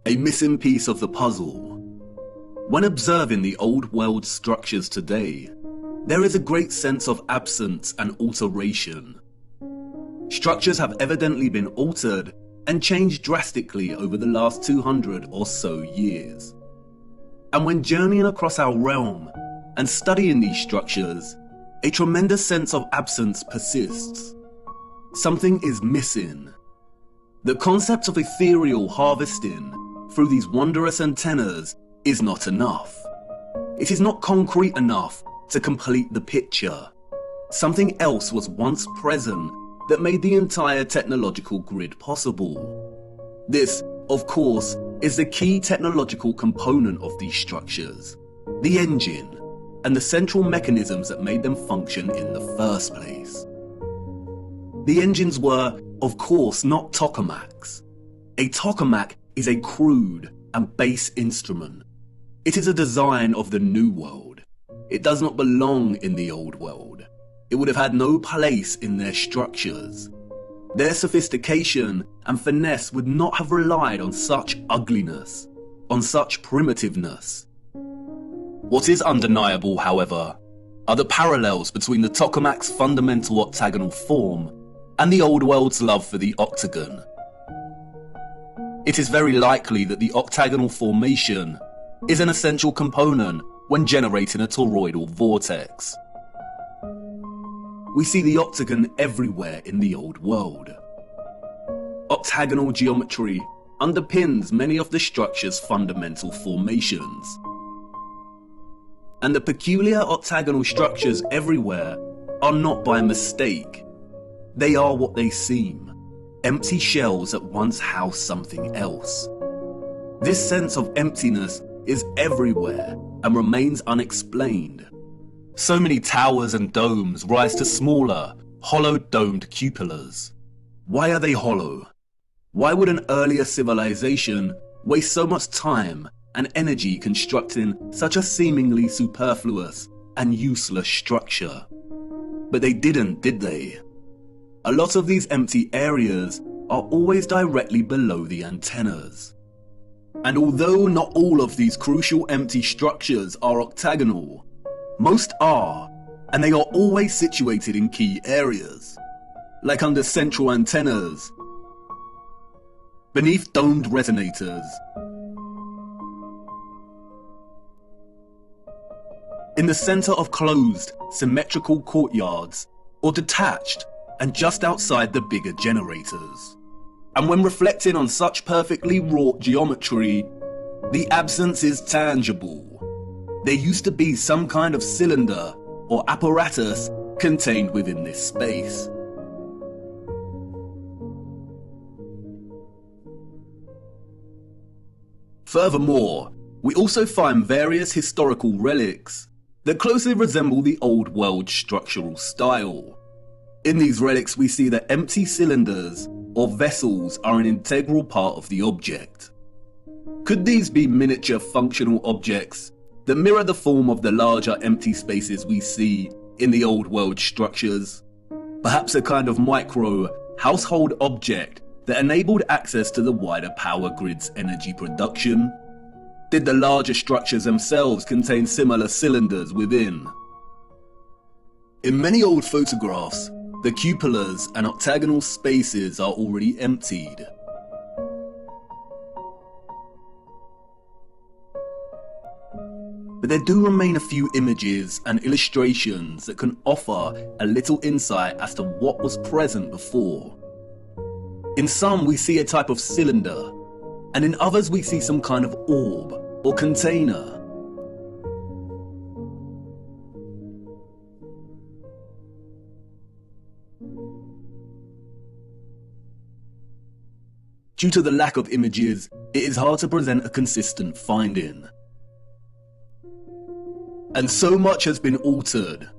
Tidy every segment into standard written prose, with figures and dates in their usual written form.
A missing piece of the puzzle. When observing the old world structures today, there is a great sense of absence and alteration. Structures have evidently been altered and changed drastically over the last 200 or so years. And when journeying across our realm and studying these structures, a tremendous sense of absence persists. Something is missing. The concept of ethereal harvesting through these wondrous antennas is not enough. It is not concrete enough to complete the picture. Something else was once present that made the entire technological grid possible. This, of course, is the key technological component of these structures, the engine, and the central mechanisms that made them function in the first place. The engines were, of course, not tokamaks. A tokamak is a crude and base instrument. It is a design of the New World. It does not belong in the Old World. It would have had no place in their structures. Their sophistication and finesse would not have relied on such ugliness, on such primitiveness. What is undeniable, however, are the parallels between the tokamak's fundamental octagonal form and the Old World's love for the octagon. It is very likely that the octagonal formation is an essential component when generating a toroidal vortex. We see the octagon everywhere in the Old World. Octagonal geometry underpins many of the structure's fundamental formations. And the peculiar octagonal structures everywhere are not by mistake. They are what they seem, empty shells that once housed something else. This sense of emptiness is everywhere and remains unexplained. So many towers and domes rise to smaller, hollow domed cupolas. Why are they hollow? Why would an earlier civilization waste so much time and energy constructing such a seemingly superfluous and useless structure? But they didn't, did they? A lot of these empty areas are always directly below the antennas. And although not all of these crucial empty structures are octagonal, most are, and they are always situated in key areas, like under central antennas, beneath domed resonators, in the center of closed, symmetrical courtyards, or detached and just outside the bigger generators. And when reflecting on such perfectly wrought geometry, the absence is tangible. There used to be some kind of cylinder or apparatus contained within this space. Furthermore, we also find various historical relics that closely resemble the Old World structural style. In these relics, we see that empty cylinders or vessels are an integral part of the object. Could these be miniature functional objects that mirror the form of the larger empty spaces we see in the Old World structures? Perhaps a kind of micro household object that enabled access to the wider power grid's energy production? Did the larger structures themselves contain similar cylinders within? In many old photographs, the cupolas and octagonal spaces are already emptied. But there do remain a few images and illustrations that can offer a little insight as to what was present before. In some we see a type of cylinder, and in others we see some kind of orb or container. Due to the lack of images, it is hard to present a consistent finding. And so much has been altered,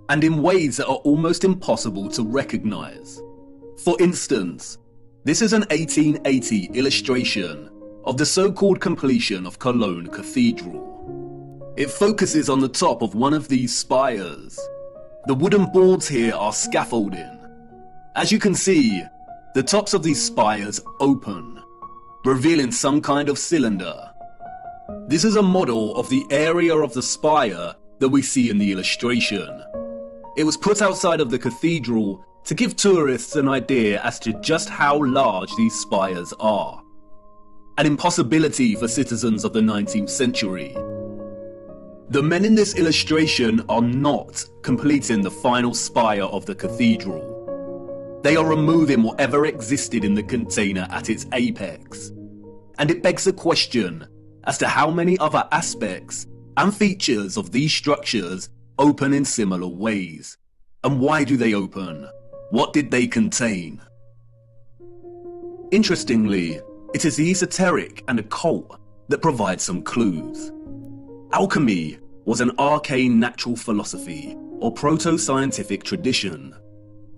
and in ways that are almost impossible to recognize. For instance, this is an 1880 illustration of the so-called completion of Cologne Cathedral. It focuses on the top of one of these spires. The wooden boards here are scaffolding. As you can see, The tops of these spires open, revealing some kind of cylinder. This is a model of the area of the spire that we see in the illustration. It was put outside of the cathedral to give tourists an idea as to just how large these spires are. An impossibility for citizens of the 19th century. The men in this illustration are not completing the final spire of the cathedral. They are removing whatever existed in the container at its apex. And it begs the question as to how many other aspects and features of these structures open in similar ways. And why do they open? What did they contain? Interestingly, it is the esoteric and occult that provide some clues. Alchemy was an arcane natural philosophy or proto-scientific tradition.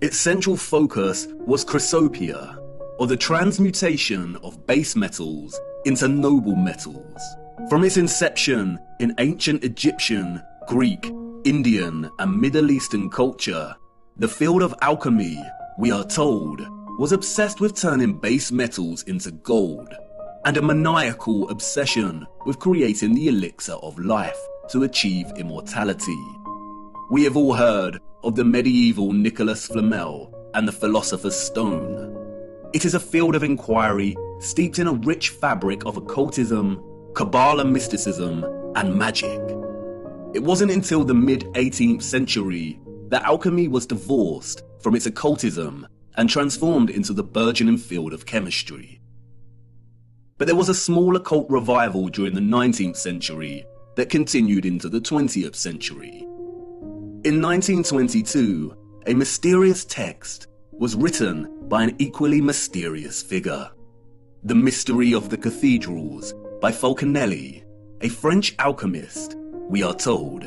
Its central focus was chrysopia, or the transmutation of base metals into noble metals. From its inception in ancient Egyptian, Greek, Indian, and Middle Eastern culture, the field of alchemy, we are told, was obsessed with turning base metals into gold, and a maniacal obsession with creating the elixir of life to achieve immortality. We have all heard of the medieval Nicholas Flamel and the Philosopher's Stone. It is a field of inquiry steeped in a rich fabric of occultism, Kabbalah mysticism, and magic. It wasn't until the mid-18th century that alchemy was divorced from its occultism and transformed into the burgeoning field of chemistry. But there was a small occult revival during the 19th century that continued into the 20th century. In 1922, a mysterious text was written by an equally mysterious figure. The Mystery of the Cathedrals by Fulcanelli, a French alchemist, we are told.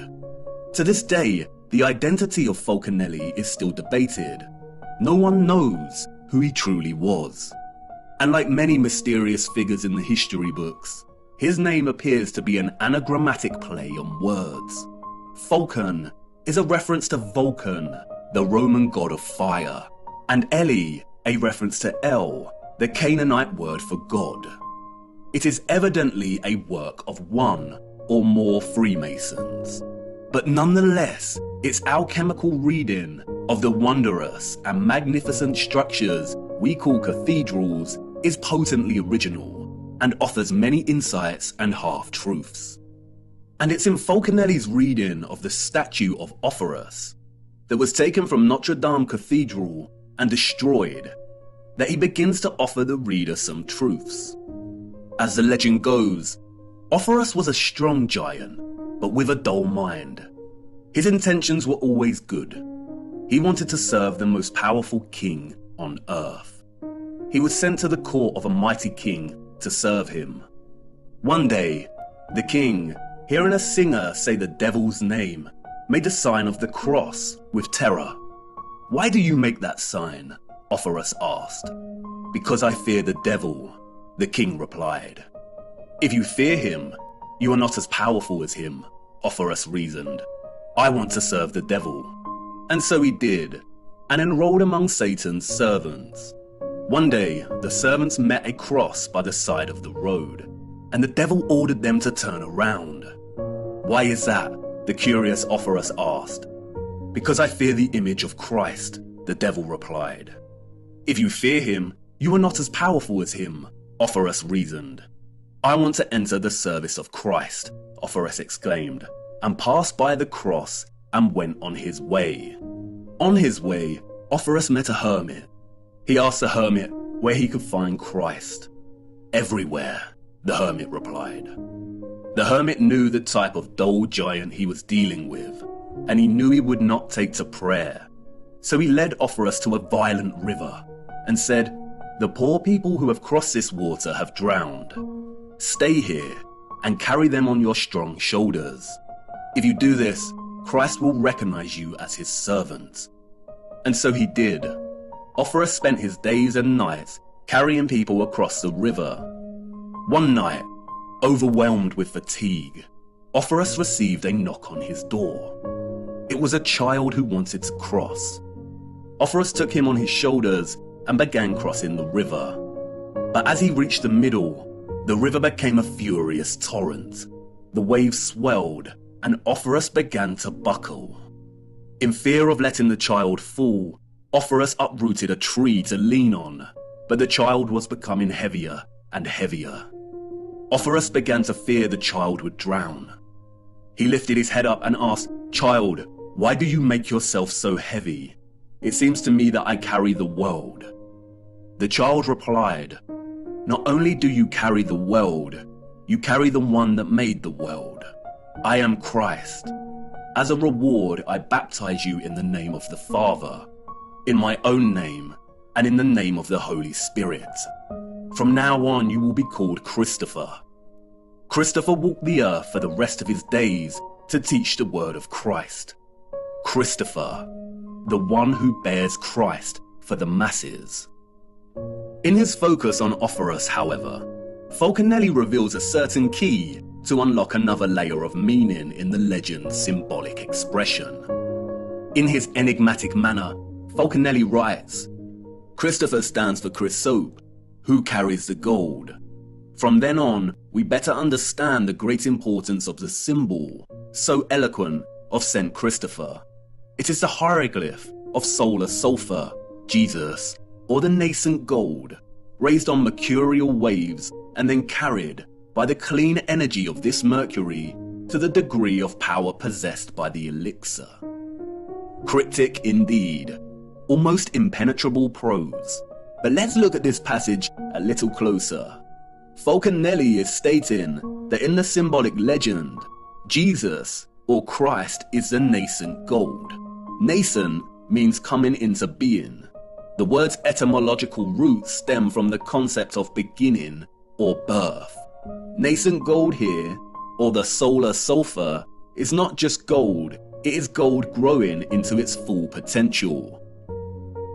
To this day, the identity of Fulcanelli is still debated. No one knows who he truly was. And like many mysterious figures in the history books, his name appears to be an anagrammatic play on words. Fulcan is a reference to Vulcan, the Roman god of fire, and Eli, a reference to El, the Canaanite word for God. It is evidently a work of one or more Freemasons, but nonetheless, its alchemical reading of the wondrous and magnificent structures we call cathedrals is potently original and offers many insights and half-truths. And it's in Fulcanelli's reading of the statue of Offerus that was taken from Notre Dame Cathedral and destroyed that he begins to offer the reader some truths. As the legend goes, Offerus was a strong giant, but with a dull mind. His intentions were always good. He wanted to serve the most powerful king on earth. He was sent to the court of a mighty king to serve him. One day, the king, hearing a singer say the devil's name, made the sign of the cross with terror. "Why do you make that sign?" Offerus asked. "Because I fear the devil," the king replied. "If you fear him, you are not as powerful as him," Offerus reasoned. "I want to serve the devil." And so he did, and enrolled among Satan's servants. One day, the servants met a cross by the side of the road, and the devil ordered them to turn around. "Why is that?" the curious Offerus asked. "Because I fear the image of Christ," the devil replied. "If you fear him, you are not as powerful as him," Offerus reasoned. "I want to enter the service of Christ," Offerus exclaimed, and passed by the cross and went on his way. On his way, Offerus met a hermit. He asked the hermit where he could find Christ. "Everywhere," the hermit replied. The hermit knew the type of dull giant he was dealing with, and he knew he would not take to prayer. So he led Offerus to a violent river and said, "The poor people who have crossed this water have drowned. Stay here and carry them on your strong shoulders. If you do this, Christ will recognize you as his servant." And so he did. Offerus spent his days and nights carrying people across the river. One night, overwhelmed with fatigue, Offerus received a knock on his door. It was a child who wanted to cross. Offerus took him on his shoulders and began crossing the river. But as he reached the middle, the river became a furious torrent. The waves swelled, and Offerus began to buckle. In fear of letting the child fall, Offerus uprooted a tree to lean on, but the child was becoming heavier and heavier. Offerus began to fear the child would drown. He lifted his head up and asked, "Child, why do you make yourself so heavy? It seems to me that I carry the world." The child replied, "Not only do you carry the world, you carry the one that made the world. I am Christ. As a reward, I baptize you in the name of the Father, in my own name, and in the name of the Holy Spirit. From now on, you will be called Christopher." Christopher walked the earth for the rest of his days to teach the word of Christ. Christopher, the one who bears Christ for the masses. In his focus on Offerus, however, Falconelli reveals a certain key to unlock another layer of meaning in the legend's symbolic expression. In his enigmatic manner, Falconelli writes, "Christopher stands for Chrysope, who carries the gold. From then on, we better understand the great importance of the symbol, so eloquent, of Saint Christopher. It is the hieroglyph of solar sulfur, Jesus, or the nascent gold, raised on mercurial waves and then carried by the clean energy of this mercury to the degree of power possessed by the elixir." Cryptic indeed, almost impenetrable prose. But let's look at this passage a little closer. Falconelli is stating that in the symbolic legend, Jesus, or Christ, is the nascent gold. Nascent means coming into being. The word's etymological roots stem from the concept of beginning or birth. Nascent gold here, or the solar sulfur, is not just gold, it is gold growing into its full potential.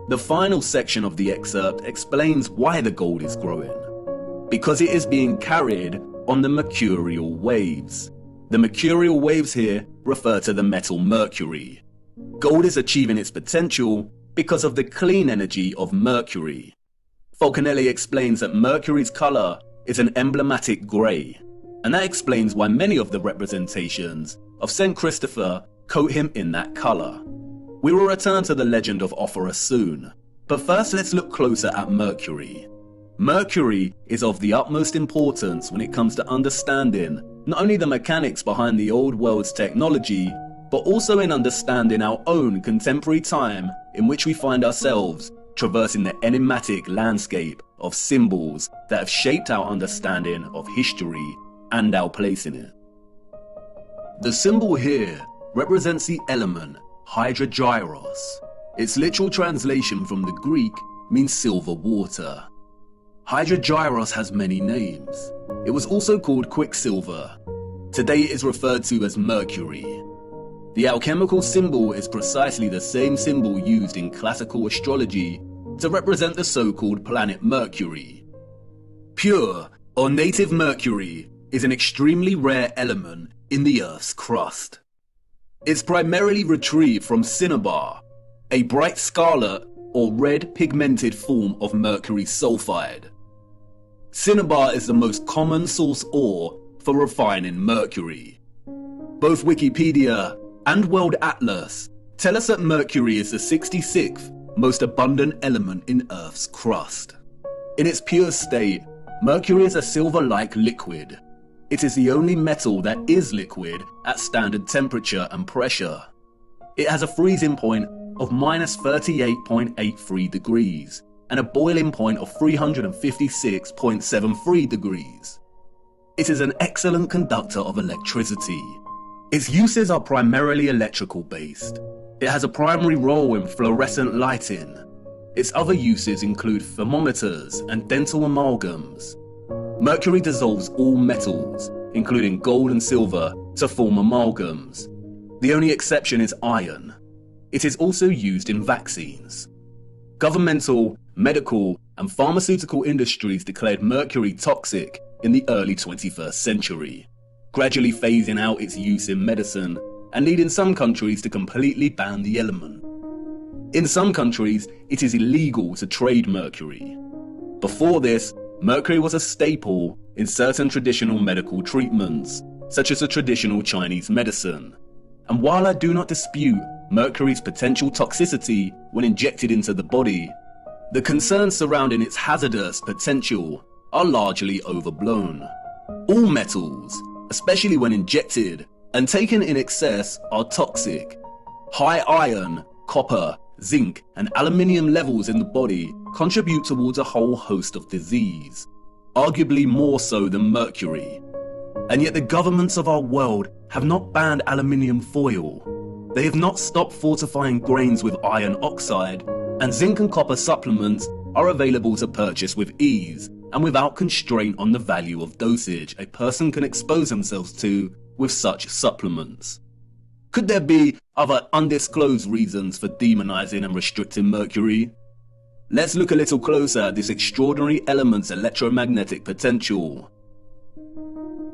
The final section of the excerpt explains why the gold is growing. Because it is being carried on the mercurial waves. The mercurial waves here refer to the metal mercury. Gold is achieving its potential because of the clean energy of mercury. Falconelli explains that mercury's color is an emblematic grey, and that explains why many of the representations of Saint Christopher coat him in that color. We will return to the legend of Offerus soon, but first let's look closer at Mercury. Mercury is of the utmost importance when it comes to understanding not only the mechanics behind the old world's technology, but also in understanding our own contemporary time in which we find ourselves traversing the enigmatic landscape of symbols that have shaped our understanding of history and our place in it. The symbol here represents the element hydrogyros. Its literal translation from the Greek means silver water. Hydrogyros has many names. It was also called quicksilver. Today it is referred to as mercury. The alchemical symbol is precisely the same symbol used in classical astrology to represent the so-called planet Mercury. Pure or native mercury is an extremely rare element in the Earth's crust. It's primarily retrieved from cinnabar, a bright scarlet or red pigmented form of mercury sulfide. Cinnabar is the most common source ore for refining mercury. Both Wikipedia and World Atlas tell us that mercury is the 66th most abundant element in Earth's crust. In its pure state, mercury is a silver-like liquid. It is the only metal that is liquid at standard temperature and pressure. It has a freezing point of -38.83 degrees and a boiling point of 356.73 degrees. It is an excellent conductor of electricity. Its uses are primarily electrical based. It has a primary role in fluorescent lighting. Its other uses include thermometers and dental amalgams. Mercury dissolves all metals, including gold and silver, to form amalgams. The only exception is iron. It is also used in vaccines. Governmental, medical, and pharmaceutical industries declared mercury toxic in the early 21st century, gradually phasing out its use in medicine and leading some countries to completely ban the element. In some countries, it is illegal to trade mercury. Before this, mercury was a staple in certain traditional medical treatments, such as a traditional Chinese medicine. And while I do not dispute mercury's potential toxicity when injected into the body, the concerns surrounding its hazardous potential are largely overblown. All metals, especially when injected and taken in excess, are toxic. High iron, copper, zinc, and aluminium levels in the body contribute towards a whole host of disease, arguably more so than mercury. And yet the governments of our world have not banned aluminium foil. They have not stopped fortifying grains with iron oxide, and zinc and copper supplements are available to purchase with ease and without constraint on the value of dosage a person can expose themselves to with such supplements. Could there be other undisclosed reasons for demonizing and restricting mercury? Let's look a little closer at this extraordinary element's electromagnetic potential.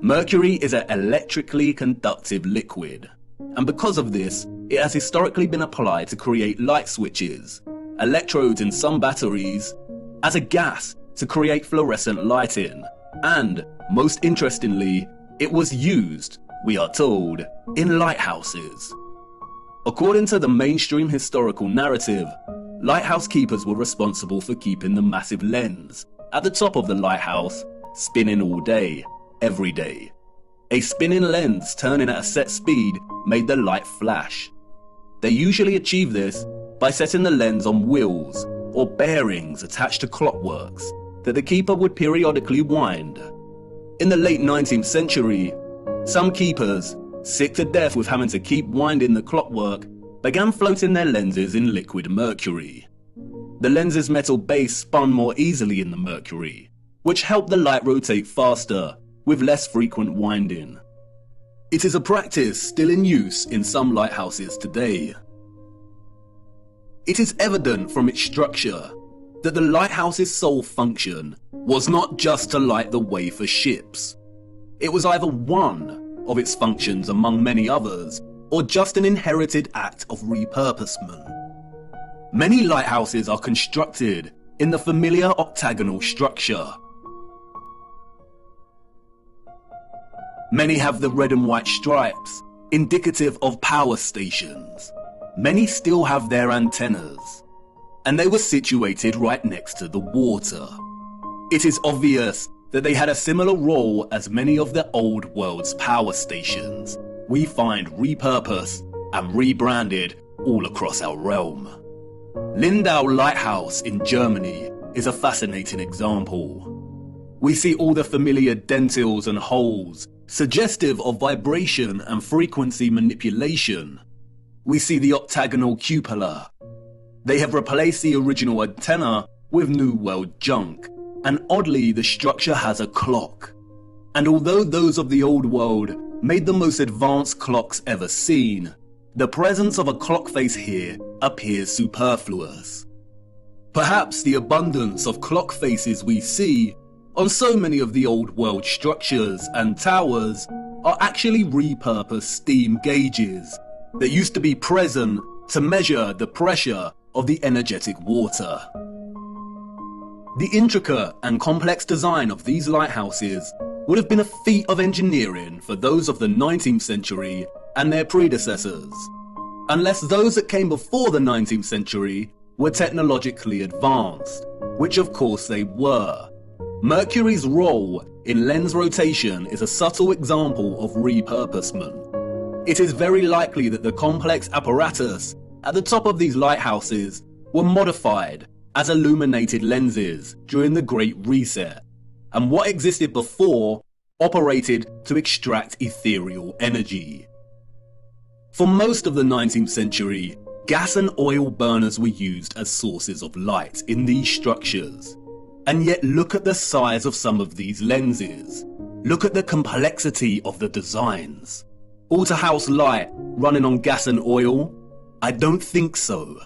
Mercury is an electrically conductive liquid, and because of this, it has historically been applied to create light switches, electrodes in some batteries, as a gas to create fluorescent lighting, and, most interestingly, it was used, we are told, in lighthouses. According to the mainstream historical narrative, lighthouse keepers were responsible for keeping the massive lens at the top of the lighthouse spinning all day, every day. A spinning lens turning at a set speed made the light flash. They usually achieve this by setting the lens on wheels or bearings attached to clockworks that the keeper would periodically wind. In the late 19th century, some keepers, sick to death with having to keep winding the clockwork, began floating their lenses in liquid mercury. The lens's metal base spun more easily in the mercury, which helped the light rotate faster with less frequent winding. It is a practice still in use in some lighthouses today. It is evident from its structure that the lighthouse's sole function was not just to light the way for ships. It was either one of its functions among many others, or just an inherited act of repurposement. Many lighthouses are constructed in the familiar octagonal structure. Many have the red and white stripes, indicative of power stations. Many still have their antennas, and they were situated right next to the water. It is obvious that they had a similar role as many of the old world's power stations we find repurposed and rebranded all across our realm. Lindau Lighthouse in Germany is a fascinating example. We see all the familiar dentils and holes, suggestive of vibration and frequency manipulation. We see the octagonal cupola. They have replaced the original antenna with New World junk, and oddly the structure has a clock. And although those of the old world made the most advanced clocks ever seen, the presence of a clock face here appears superfluous. Perhaps the abundance of clock faces we see on so many of the old world structures and towers are actually repurposed steam gauges that used to be present to measure the pressure of the energetic water. The intricate and complex design of these lighthouses would have been a feat of engineering for those of the 19th century and their predecessors, unless those that came before the 19th century were technologically advanced, which of course they were. Mercury's role in lens rotation is a subtle example of repurposement. It is very likely that the complex apparatus at the top of these lighthouses were modified as illuminated lenses during the Great Reset, and what existed before operated to extract ethereal energy. For most of the 19th century, gas and oil burners were used as sources of light in these structures. And yet look at the size of some of these lenses. Look at the complexity of the designs. All to house light running on gas and oil? I don't think so.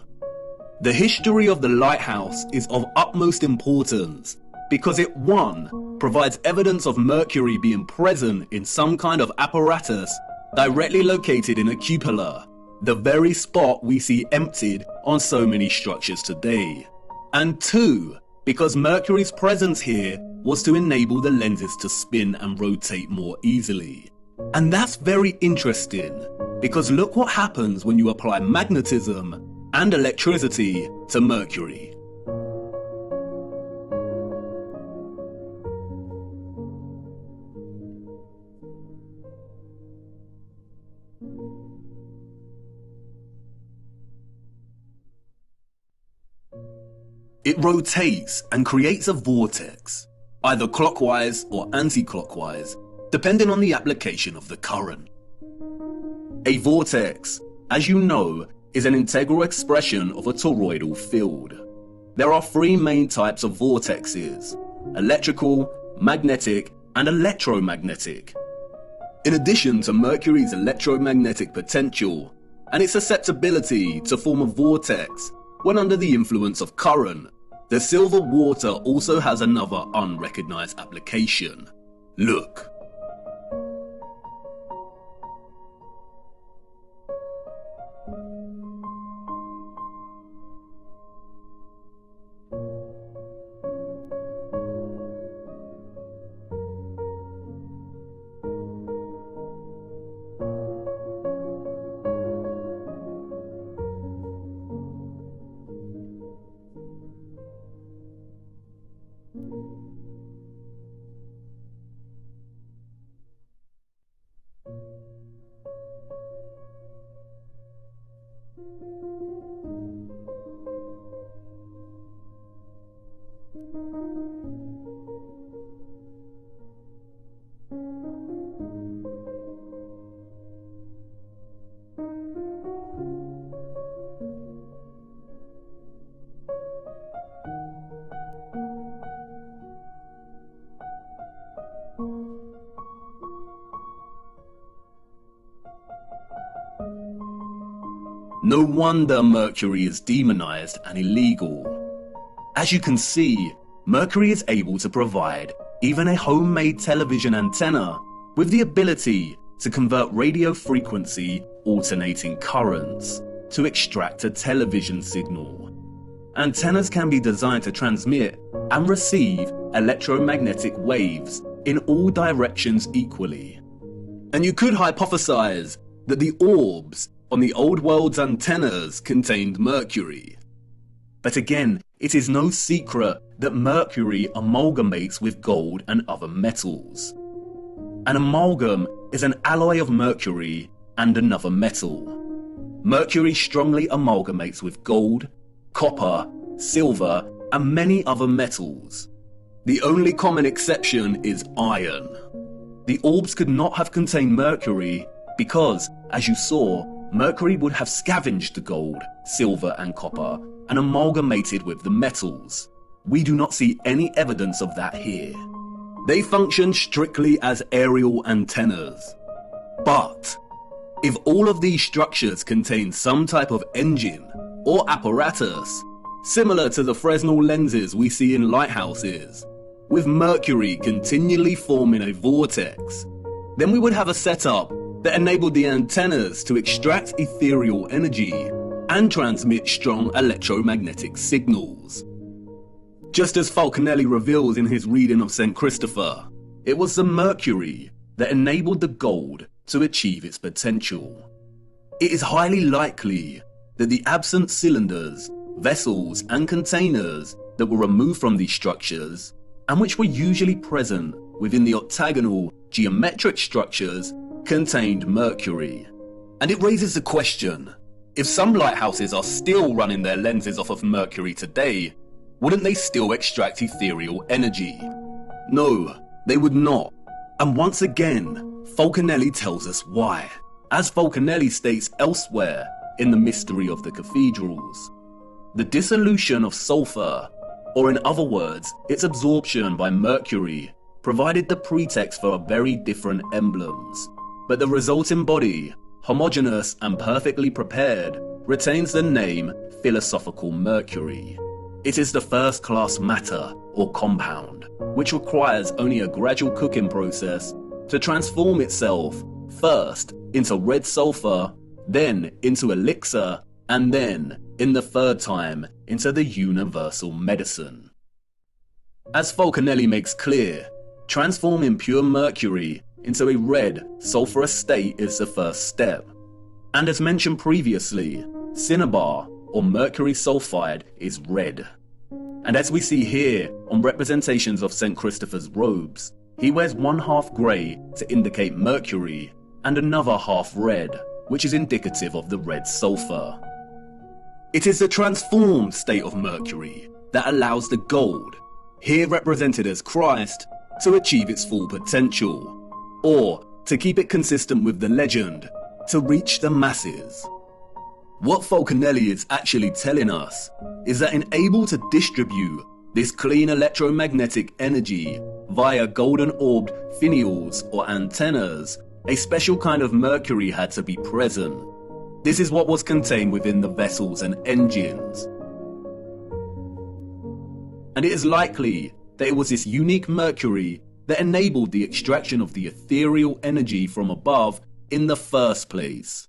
The history of the lighthouse is of utmost importance because it, 1, provides evidence of mercury being present in some kind of apparatus directly located in a cupola, the very spot we see emptied on so many structures today. And 2, because Mercury's presence here was to enable the lenses to spin and rotate more easily. And that's very interesting, because look what happens when you apply magnetism and electricity to Mercury. It rotates and creates a vortex, either clockwise or anti-clockwise, depending on the application of the current. A vortex, as you know, is an integral expression of a toroidal field. There are 3 main types of vortexes: electrical, magnetic, and electromagnetic. In addition to Mercury's electromagnetic potential and its susceptibility to form a vortex when under the influence of current, the silver water also has another unrecognized application. Look. No wonder Mercury is demonized and illegal. As you can see, Mercury is able to provide even a homemade television antenna with the ability to convert radio frequency alternating currents to extract a television signal. Antennas can be designed to transmit and receive electromagnetic waves in all directions equally. And you could hypothesize that the orbs on the old world's antennas contained mercury. But again, it is no secret that mercury amalgamates with gold and other metals. An amalgam is an alloy of mercury and another metal. Mercury strongly amalgamates with gold, copper, silver, and many other metals. The only common exception is iron. The orbs could not have contained mercury because, as you saw, mercury would have scavenged the gold, silver, and copper and amalgamated with the metals. We do not see any evidence of that here. They function strictly as aerial antennas. But if all of these structures contain some type of engine or apparatus, similar to the Fresnel lenses we see in lighthouses, with mercury continually forming a vortex, then we would have a setup that enabled the antennas to extract ethereal energy and transmit strong electromagnetic signals. Just as Falconelli reveals in his reading of St. Christopher, it was the mercury that enabled the gold to achieve its potential. It is highly likely that the absent cylinders, vessels, and containers that were removed from these structures, and which were usually present within the octagonal geometric structures, contained mercury. And it raises the question, if some lighthouses are still running their lenses off of mercury today, wouldn't they still extract ethereal energy? No, they would not. And once again, Falconelli tells us why. As Falconelli states elsewhere in The Mystery of the Cathedrals, the dissolution of sulfur, or in other words, its absorption by mercury, provided the pretext for very different emblems. But the resulting body, homogeneous and perfectly prepared, retains the name philosophical mercury. It is the first-class matter, or compound, which requires only a gradual cooking process to transform itself, first into red sulfur, then into elixir, and then, in the third time, into the universal medicine. As Falconelli makes clear, transforming pure mercury into a red, sulfurous state is the first step. And as mentioned previously, cinnabar, or mercury sulfide, is red. And as we see here on representations of St. Christopher's robes, he wears one half grey to indicate mercury, and another half red, which is indicative of the red sulfur. It is the transformed state of mercury that allows the gold, here represented as Christ, to achieve its full potential, or, to keep it consistent with the legend, to reach the masses. What Falconelli is actually telling us is that in able to distribute this clean electromagnetic energy via golden orbed finials or antennas, a special kind of mercury had to be present. This is what was contained within the vessels and engines. And it is likely that it was this unique mercury that enabled the extraction of the ethereal energy from above in the first place.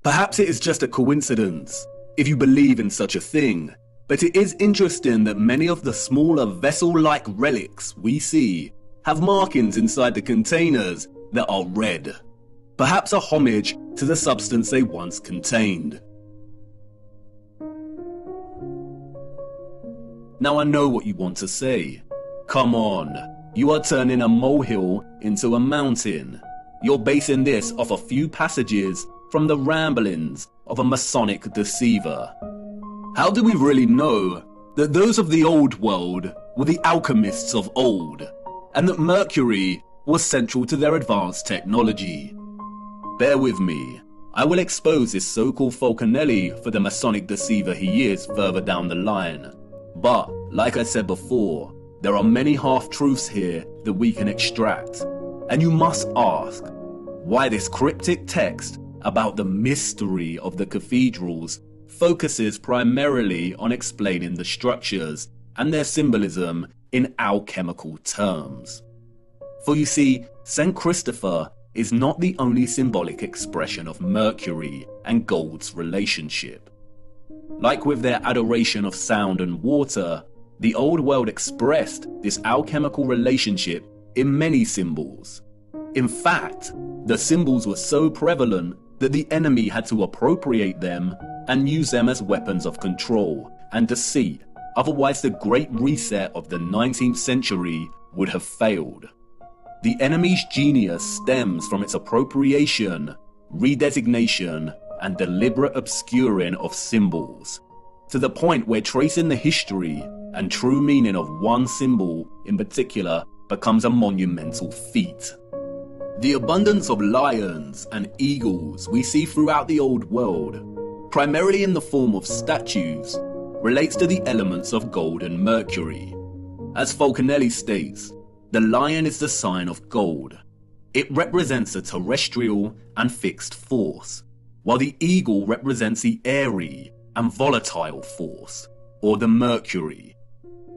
Perhaps it is just a coincidence, if you believe in such a thing, but it is interesting that many of the smaller vessel-like relics we see have markings inside the containers that are red, perhaps a homage to the substance they once contained. Now I know what you want to say. Come on, you are turning a molehill into a mountain. You're basing this off a few passages from the ramblings of a Masonic deceiver. How do we really know that those of the old world were the alchemists of old, and that mercury was central to their advanced technology? Bear with me, I will expose this so-called Falconelli for the Masonic deceiver he is further down the line. But, like I said before, there are many half-truths here that we can extract, and you must ask, why this cryptic text about the mystery of the cathedrals focuses primarily on explaining the structures and their symbolism in alchemical terms. For you see, St. Christopher is not the only symbolic expression of Mercury and gold's relationship. Like with their adoration of sound and water, the old world expressed this alchemical relationship in many symbols. In fact, the symbols were so prevalent that the enemy had to appropriate them and use them as weapons of control and deceit, otherwise the great reset of the 19th century would have failed. The enemy's genius stems from its appropriation, redesignation, and deliberate obscuring of symbols, to the point where tracing the history and true meaning of one symbol in particular becomes a monumental feat. The abundance of lions and eagles we see throughout the old world, primarily in the form of statues, relates to the elements of gold and mercury. As Falconelli states, the lion is the sign of gold. It represents a terrestrial and fixed force, while the eagle represents the airy and volatile force, or the mercury.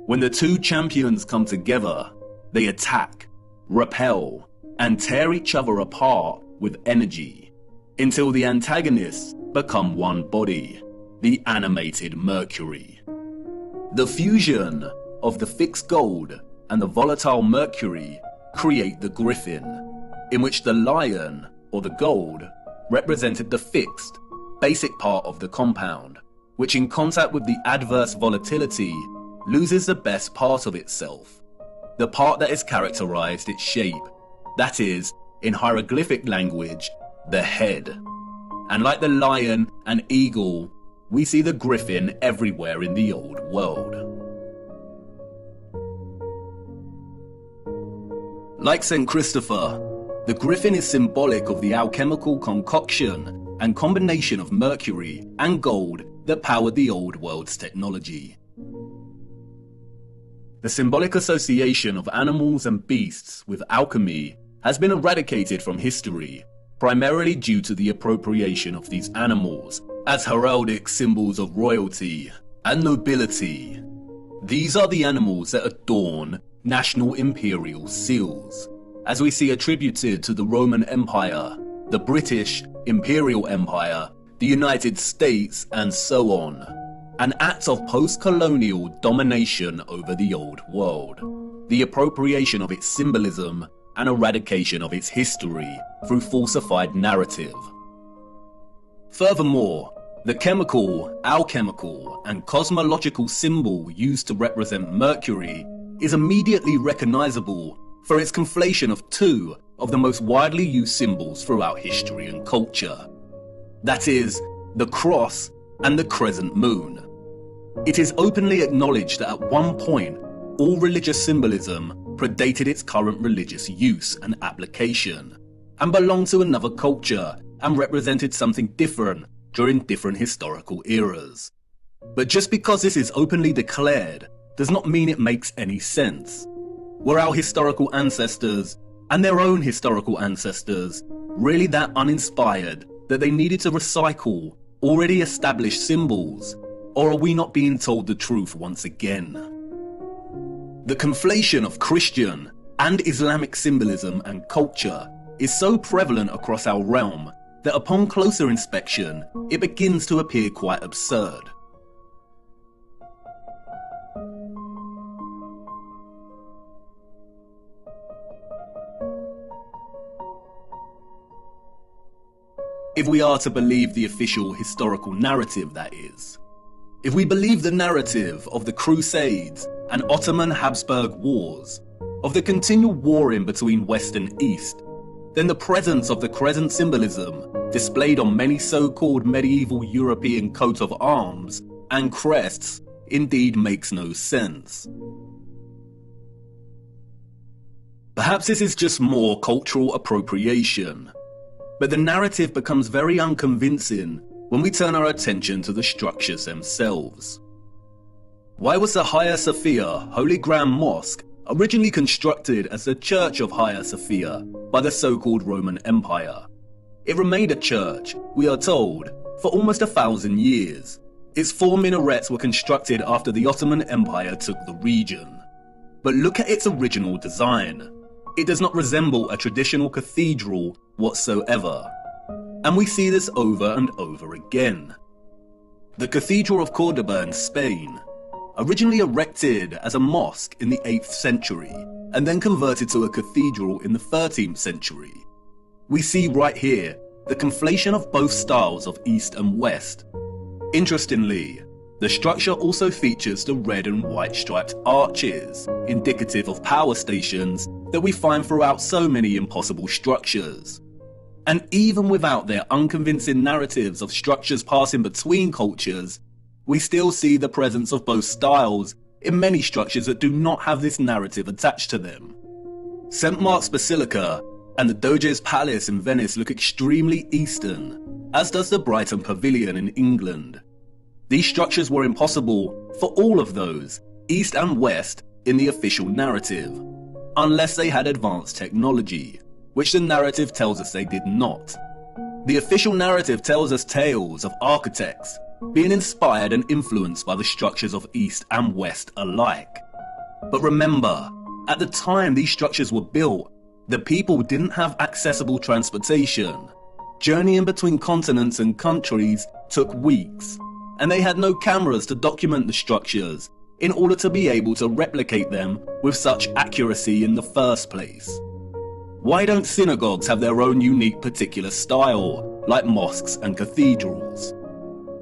When the two champions come together, they attack, repel, and tear each other apart with energy, until the antagonists become one body, the animated mercury. The fusion of the fixed gold and the volatile mercury create the griffin, in which the lion, or the gold, represented the fixed, basic part of the compound, which in contact with the adverse volatility loses the best part of itself, the part that has characterized its shape, that is, in hieroglyphic language, the head. And like the lion and eagle, we see the griffin everywhere in the old world. Like St. Christopher, the griffin is symbolic of the alchemical concoction and combination of mercury and gold that powered the old world's technology. The symbolic association of animals and beasts with alchemy has been eradicated from history, primarily due to the appropriation of these animals as heraldic symbols of royalty and nobility. These are the animals that adorn national imperial seals, as we see attributed to the Roman Empire, the British Imperial Empire, the United States, and so on. An act of post-colonial domination over the old world, the appropriation of its symbolism and eradication of its history through falsified narrative. Furthermore, the chemical, alchemical, and cosmological symbol used to represent Mercury is immediately recognizable for its conflation of two of the most widely used symbols throughout history and culture. That is, the cross and the crescent moon. It is openly acknowledged that at one point, all religious symbolism predated its current religious use and application, and belonged to another culture and represented something different during different historical eras. But just because this is openly declared does not mean it makes any sense. Were our historical ancestors, and their own historical ancestors, really that uninspired that they needed to recycle already established symbols? Or are we not being told the truth once again? The conflation of Christian and Islamic symbolism and culture is so prevalent across our realm that upon closer inspection, it begins to appear quite absurd. If we are to believe the official historical narrative, that is. If we believe the narrative of the Crusades and Ottoman Habsburg Wars, of the continual warring between West and East, then the presence of the crescent symbolism displayed on many so-called medieval European coat of arms and crests indeed makes no sense. Perhaps this is just more cultural appropriation, but the narrative becomes very unconvincing when we turn our attention to the structures themselves. Why was the Hagia Sophia Holy Grand Mosque originally constructed as the Church of Hagia Sophia by the so-called Roman Empire? It remained a church, we are told, for almost 1,000 years. Its 4 minarets were constructed after the Ottoman Empire took the region. But look at its original design. It does not resemble a traditional cathedral whatsoever. And we see this over and over again. The Cathedral of Cordoba in Spain, originally erected as a mosque in the 8th century, and then converted to a cathedral in the 13th century. We see right here the conflation of both styles of East and West. Interestingly, the structure also features the red and white striped arches, indicative of power stations that we find throughout so many impossible structures. And even without their unconvincing narratives of structures passing between cultures, we still see the presence of both styles in many structures that do not have this narrative attached to them. St. Mark's Basilica and the Doge's Palace in Venice look extremely Eastern, as does the Brighton Pavilion in England. These structures were impossible for all of those, East and West, in the official narrative, unless they had advanced technology, which the narrative tells us they did not. The official narrative tells us tales of architects being inspired and influenced by the structures of East and West alike. But remember, at the time these structures were built, the people didn't have accessible transportation. Journeying between continents and countries took weeks, and they had no cameras to document the structures in order to be able to replicate them with such accuracy in the first place. Why don't synagogues have their own unique particular style, like mosques and cathedrals?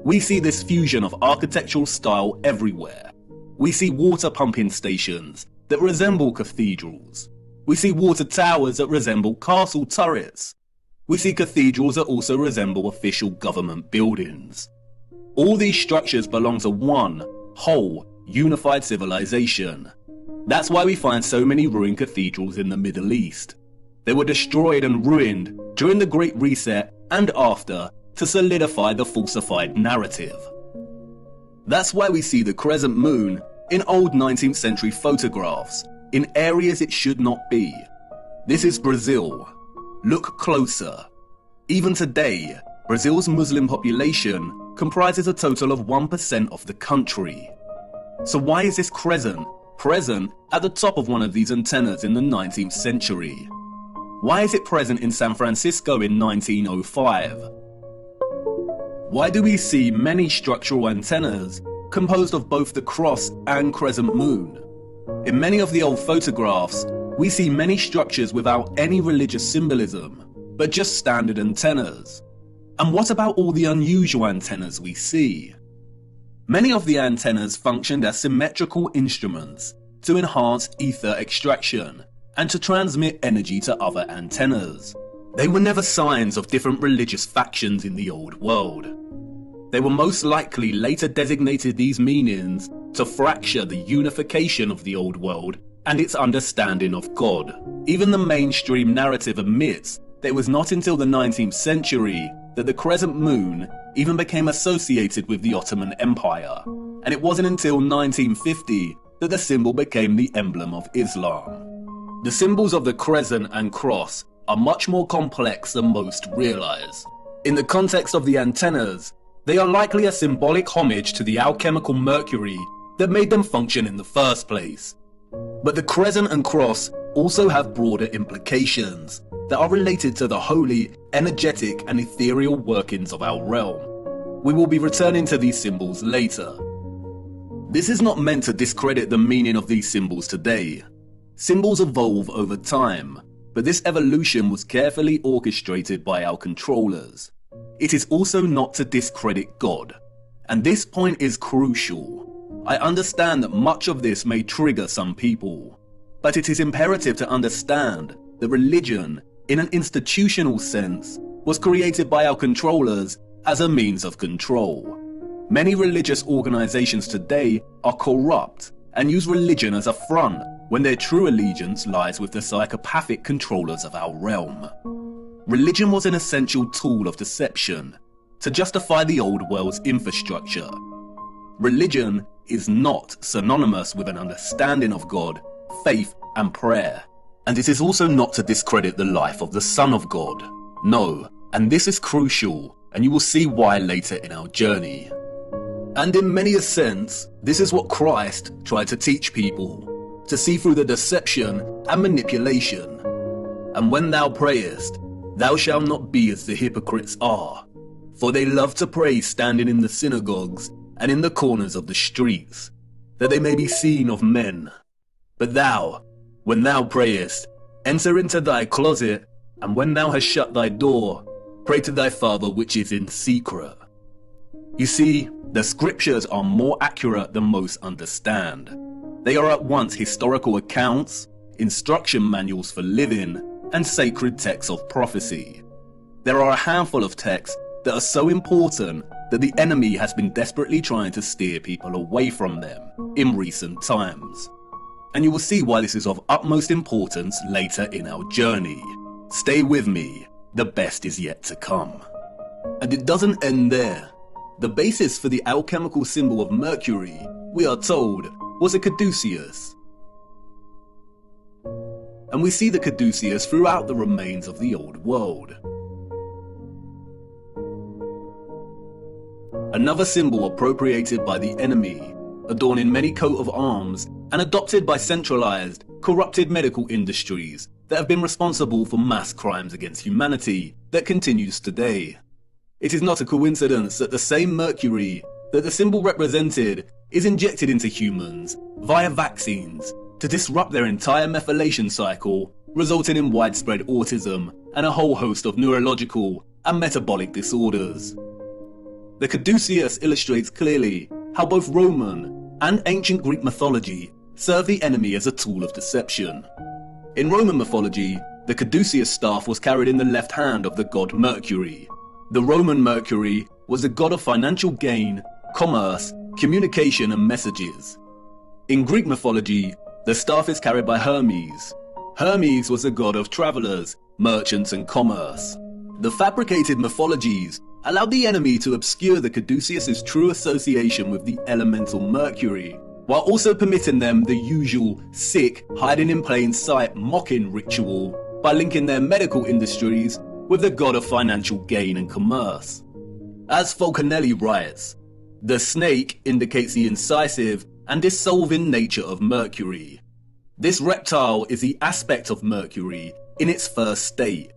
We see this fusion of architectural style everywhere. We see water pumping stations that resemble cathedrals. We see water towers that resemble castle turrets. We see cathedrals that also resemble official government buildings. All these structures belong to one whole, unified civilization. That's why we find so many ruined cathedrals in the Middle East. They were destroyed and ruined during the Great Reset and after to solidify the falsified narrative. That's why we see the crescent moon in old 19th century photographs in areas it should not be. This is Brazil. Look closer. Even today, Brazil's Muslim population comprises a total of 1% of the country. So why is this crescent present at the top of one of these antennas in the 19th century? Why is it present in San Francisco in 1905? Why do we see many structural antennas composed of both the cross and crescent moon? In many of the old photographs, we see many structures without any religious symbolism, but just standard antennas. And what about all the unusual antennas we see? Many of the antennas functioned as symmetrical instruments to enhance ether extraction and to transmit energy to other antennas. They were never signs of different religious factions in the old world. They were most likely later designated these meanings to fracture the unification of the old world and its understanding of God. Even the mainstream narrative admits that it was not until the 19th century that the crescent moon even became associated with the Ottoman Empire, and it wasn't until 1950 that the symbol became the emblem of Islam. The symbols of the crescent and cross are much more complex than most realize. In the context of the antennas, they are likely a symbolic homage to the alchemical mercury that made them function in the first place. But the crescent and cross also have broader implications that are related to the holy, energetic and ethereal workings of our realm. We will be returning to these symbols later. This is not meant to discredit the meaning of these symbols today. Symbols evolve over time, but this evolution was carefully orchestrated by our controllers. It is also not to discredit God, and this point is crucial. I understand that much of this may trigger some people, but it is imperative to understand that religion, in an institutional sense, was created by our controllers as a means of control. Many religious organizations today are corrupt and use religion as a front when their true allegiance lies with the psychopathic controllers of our realm. Religion was an essential tool of deception to justify the old world's infrastructure. Religion is not synonymous with an understanding of God, faith and prayer. And it is also not to discredit the life of the Son of God. No, and this is crucial, and you will see why later in our journey. And in many a sense, this is what Christ tried to teach people, to see through the deception and manipulation. And when thou prayest, thou shalt not be as the hypocrites are, for they love to pray standing in the synagogues and in the corners of the streets, that they may be seen of men. But thou, when thou prayest, enter into thy closet, and when thou hast shut thy door, pray to thy Father which is in secret. You see, the scriptures are more accurate than most understand. They are at once historical accounts, instruction manuals for living, and sacred texts of prophecy. There are a handful of texts that are so important that the enemy has been desperately trying to steer people away from them in recent times. And you will see why this is of utmost importance later in our journey. Stay with me, the best is yet to come. And it doesn't end there. The basis for the alchemical symbol of Mercury, we are told, was a caduceus. And we see the caduceus throughout the remains of the old world. Another symbol appropriated by the enemy, adorning many coat of arms and adopted by centralized, corrupted medical industries that have been responsible for mass crimes against humanity that continues today. It is not a coincidence that the same mercury that the symbol represented is injected into humans via vaccines to disrupt their entire methylation cycle, resulting in widespread autism and a whole host of neurological and metabolic disorders. The caduceus illustrates clearly how both Roman and ancient Greek mythology serve the enemy as a tool of deception. In Roman mythology, the caduceus staff was carried in the left hand of the god Mercury. The Roman Mercury was the god of financial gain, commerce, communication and messages. In Greek mythology, the staff is carried by Hermes. Hermes was the god of travelers, merchants and commerce. The fabricated mythologies allowed the enemy to obscure the caduceus's true association with the elemental Mercury, while also permitting them the usual sick, hiding in plain sight mocking ritual by linking their medical industries with the god of financial gain and commerce. As Falconelli writes, the snake indicates the incisive and dissolving nature of Mercury. This reptile is the aspect of Mercury in its first state,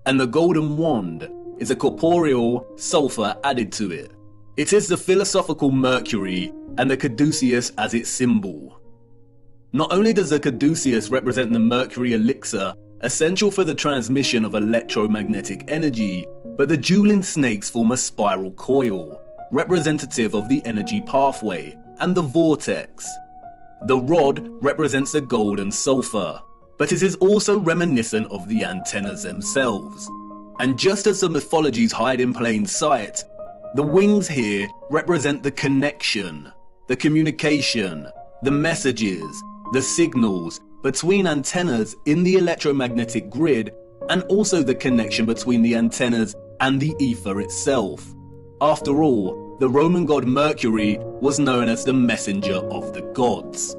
and the golden wand is a corporeal sulfur added to it. It is the philosophical Mercury and the caduceus as its symbol. Not only does the caduceus represent the Mercury elixir essential for the transmission of electromagnetic energy, but the dueling snakes form a spiral coil, representative of the energy pathway and the vortex. The rod represents the gold and sulfur, but it is also reminiscent of the antennas themselves. And just as the mythologies hide in plain sight, the wings here represent the connection, the communication, the messages, the signals between antennas in the electromagnetic grid, and also the connection between the antennas and the ether itself. After all, the Roman god Mercury was known as the messenger of the gods.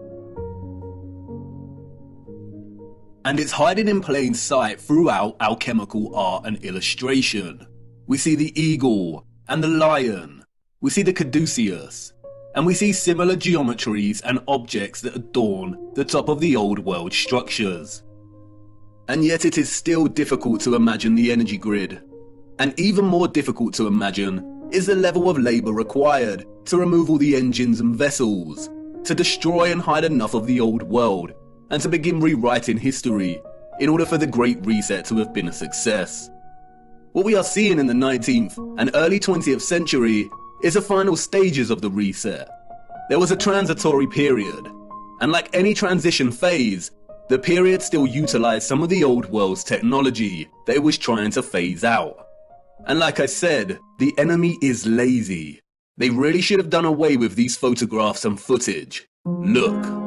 And it's hiding in plain sight throughout alchemical art and illustration. We see the eagle and the lion, we see the caduceus, and we see similar geometries and objects that adorn the top of the old world structures. And yet it is still difficult to imagine the energy grid. And even more difficult to imagine is the level of labour required to remove all the engines and vessels, to destroy and hide enough of the old world, and to begin rewriting history in order for the Great Reset to have been a success. What we are seeing in the 19th and early 20th century is the final stages of the reset. There was a transitory period, and like any transition phase, the period still utilised some of the old world's technology that it was trying to phase out. And like I said, the enemy is lazy. They really should have done away with these photographs and footage. Look.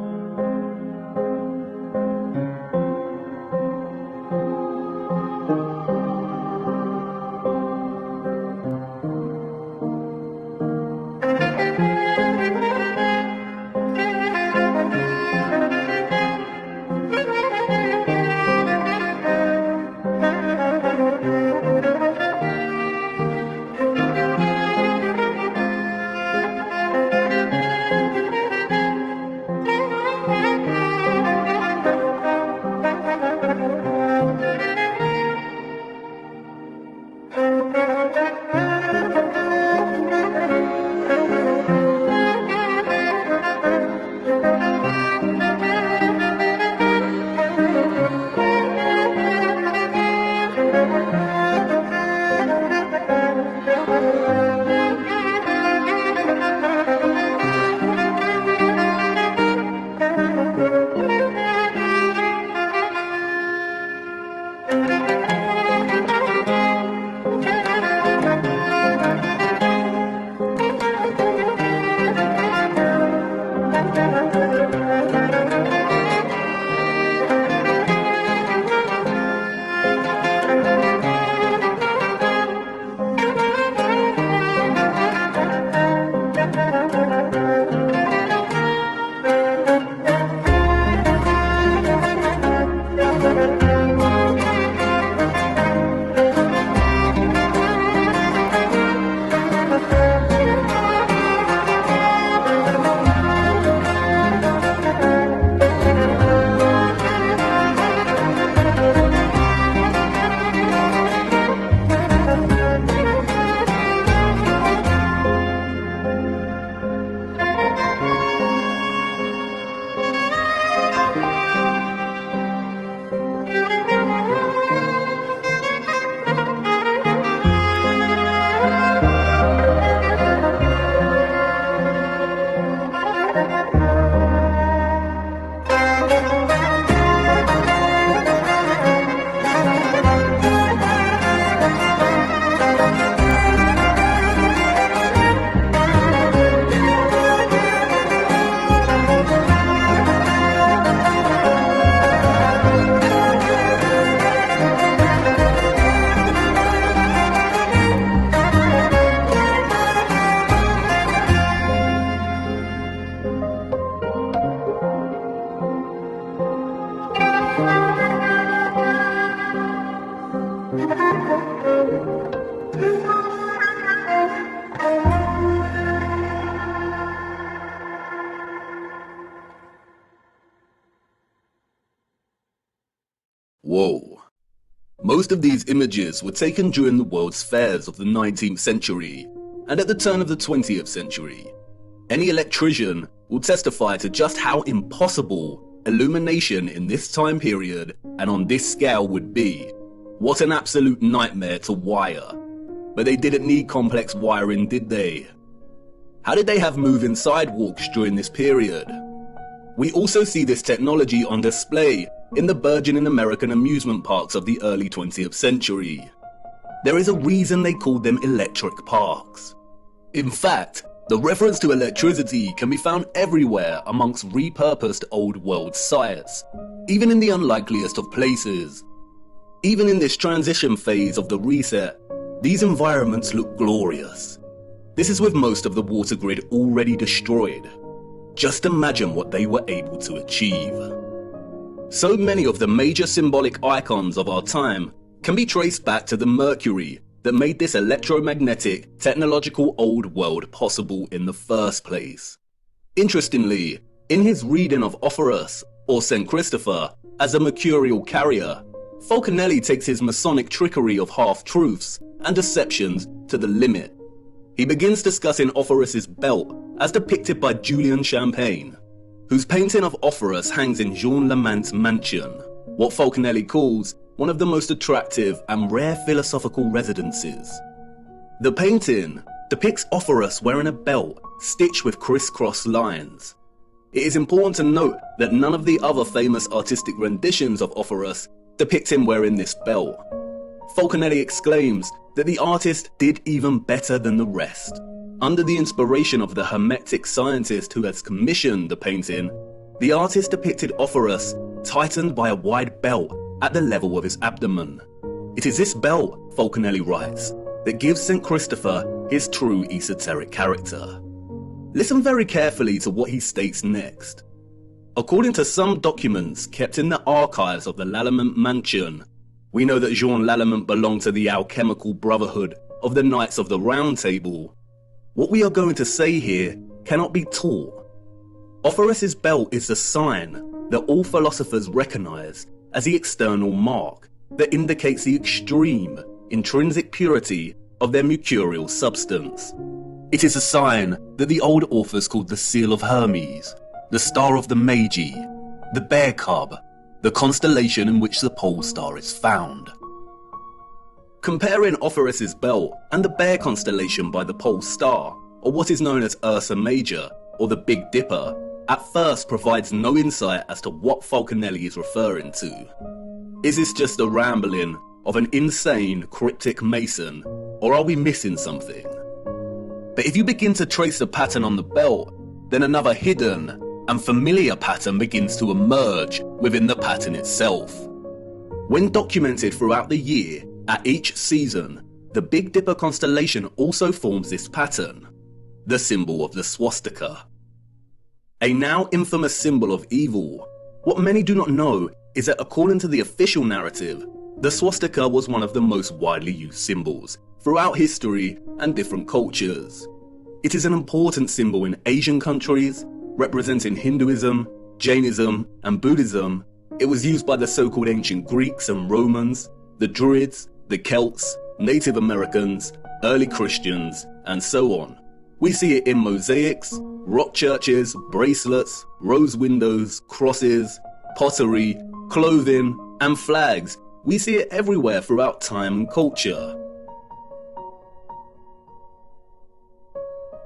Whoa, Most of these images were taken during the world's fairs of the 19th century and at the turn of the 20th century. Any electrician will testify to just how impossible illumination in this time period and on this scale would be. What an absolute nightmare to wire. But they didn't need complex wiring, did they? How did they have moving sidewalks during this period? We also see this technology on display in the burgeoning American amusement parks of the early 20th century. There is a reason they called them electric parks. In fact, the reference to electricity can be found everywhere amongst repurposed old world sites, even in the unlikeliest of places. Even in this transition phase of the reset, these environments look glorious. This is with most of the water grid already destroyed. Just imagine what they were able to achieve. So many of the major symbolic icons of our time can be traced back to the Mercury that made this electromagnetic, technological old world possible in the first place. Interestingly, in his reading of Offerus, or St. Christopher, as a mercurial carrier, Falconelli takes his Masonic trickery of half-truths and deceptions to the limit. He begins discussing Offerus's belt as depicted by Julian Champagne, whose painting of Offerus hangs in Jean Lamant's mansion, what Falconelli calls one of the most attractive and rare philosophical residences. The painting depicts Offerus wearing a belt stitched with crisscross lines. It is important to note that none of the other famous artistic renditions of Offerus depict him wearing this belt. Falconelli exclaims that the artist did even better than the rest. Under the inspiration of the Hermetic scientist who has commissioned the painting, the artist depicted Offerus tightened by a wide belt at the level of his abdomen. It is this belt, Falconelli writes, that gives St. Christopher his true esoteric character. Listen very carefully to what he states next. According to some documents kept in the archives of the Lallement mansion, we know that Jean Lallement belonged to the alchemical brotherhood of the Knights of the Round Table. What we are going to say here cannot be taught. Offerus's belt is the sign that all philosophers recognize as the external mark that indicates the extreme, intrinsic purity of their mercurial substance. It is a sign that the old authors called the Seal of Hermes, the Star of the Magi, the Bear Cub, the constellation in which the pole star is found. Comparing Offerus's belt and the Bear constellation by the pole star, or what is known as Ursa Major, or the Big Dipper, at first provides no insight as to what Falconelli is referring to. Is this just a rambling of an insane cryptic mason, or are we missing something? But if you begin to trace the pattern on the belt, then another hidden and familiar pattern begins to emerge within the pattern itself. When documented throughout the year, at each season, the Big Dipper constellation also forms this pattern, the symbol of the swastika. A now infamous symbol of evil. What many do not know is that according to the official narrative, the swastika was one of the most widely used symbols throughout history and different cultures. It is an important symbol in Asian countries, representing Hinduism, Jainism, and Buddhism. It was used by the so-called ancient Greeks and Romans, the Druids, the Celts, Native Americans, early Christians, and so on. We see it in mosaics, rock churches, bracelets, rose windows, crosses, pottery, clothing, and flags. We see it everywhere throughout time and culture.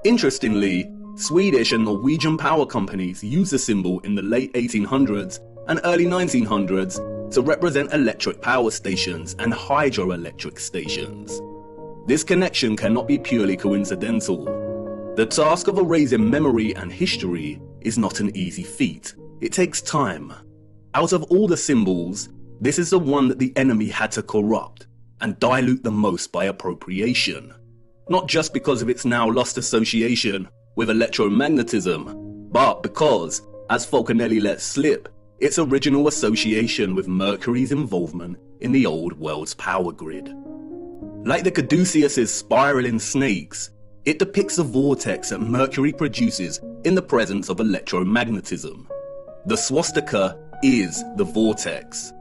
Interestingly, Swedish and Norwegian power companies used the symbol in the late 1800s and early 1900s to represent electric power stations and hydroelectric stations. This connection cannot be purely coincidental. The task of erasing memory and history is not an easy feat. It takes time. Out of all the symbols, this is the one that the enemy had to corrupt and dilute the most by appropriation. Not just because of its now lost association with electromagnetism, but because, as Falconelli let slip, its original association with Mercury's involvement in the old world's power grid. Like the Caduceus's spiraling snakes, it depicts the vortex that Mercury produces in the presence of electromagnetism. The swastika is the vortex.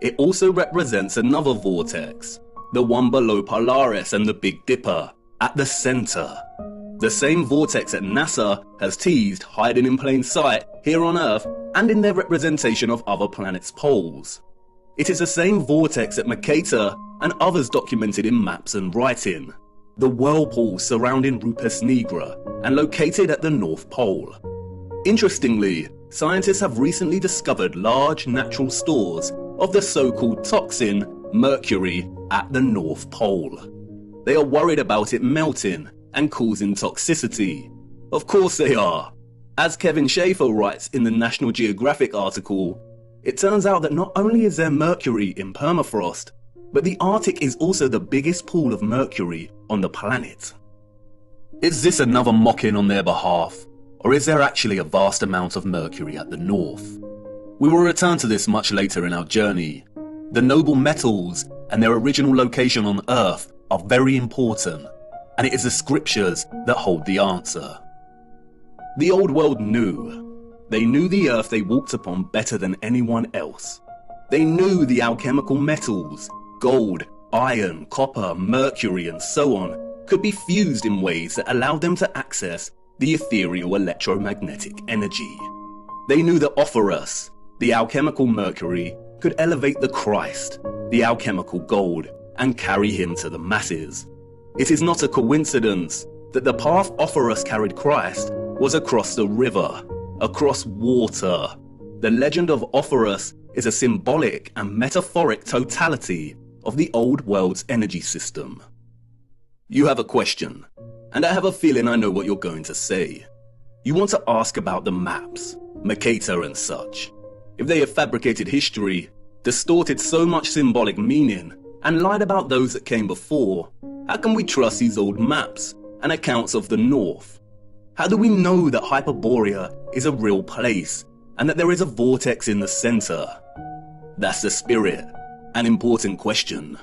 it also represents another vortex, the one below Polaris and the Big Dipper, at the center. The same vortex that NASA has teased hiding in plain sight here on Earth and in their representation of other planets' poles. It is the same vortex that Mercator and others documented in maps and writing, the whirlpool surrounding Rupes Nigra and located at the North Pole. Interestingly, scientists have recently discovered large natural stores of the so-called toxin, mercury, at the North Pole. They are worried about it melting and causing toxicity. Of course they are. As Kevin Schaefer writes in the National Geographic article, it turns out that not only is there mercury in permafrost, but the Arctic is also the biggest pool of mercury on the planet. Is this another mocking on their behalf, or is there actually a vast amount of mercury at the north? We will return to this much later in our journey. The noble metals and their original location on Earth are very important, and it is the scriptures that hold the answer. The old world knew. They knew the Earth they walked upon better than anyone else. They knew the alchemical metals, gold, iron, copper, mercury, and so on, could be fused in ways that allowed them to access the ethereal electromagnetic energy. They knew that Offerus, the alchemical mercury, could elevate the Christ, the alchemical gold, and carry him to the masses. It is not a coincidence that the path Offerus carried Christ was across the river, across water. The legend of Offerus is a symbolic and metaphoric totality of the old world's energy system. You have a question, and I have a feeling I know what you're going to say. You want to ask about the maps, Mercator and such. If they have fabricated history, distorted so much symbolic meaning, and lied about those that came before, how can we trust these old maps and accounts of the North? How do we know that Hyperborea is a real place and that there is a vortex in the center? That's the spirit, an important question.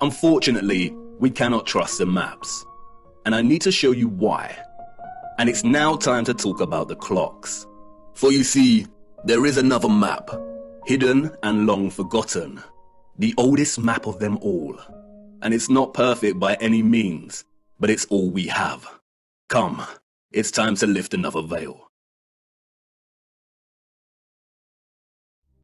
Unfortunately, we cannot trust the maps, and I need to show you why. And it's now time to talk about the clocks. For you see, there is another map, hidden and long forgotten, the oldest map of them all. And it's not perfect by any means, but it's all we have. Come, it's time to lift another veil.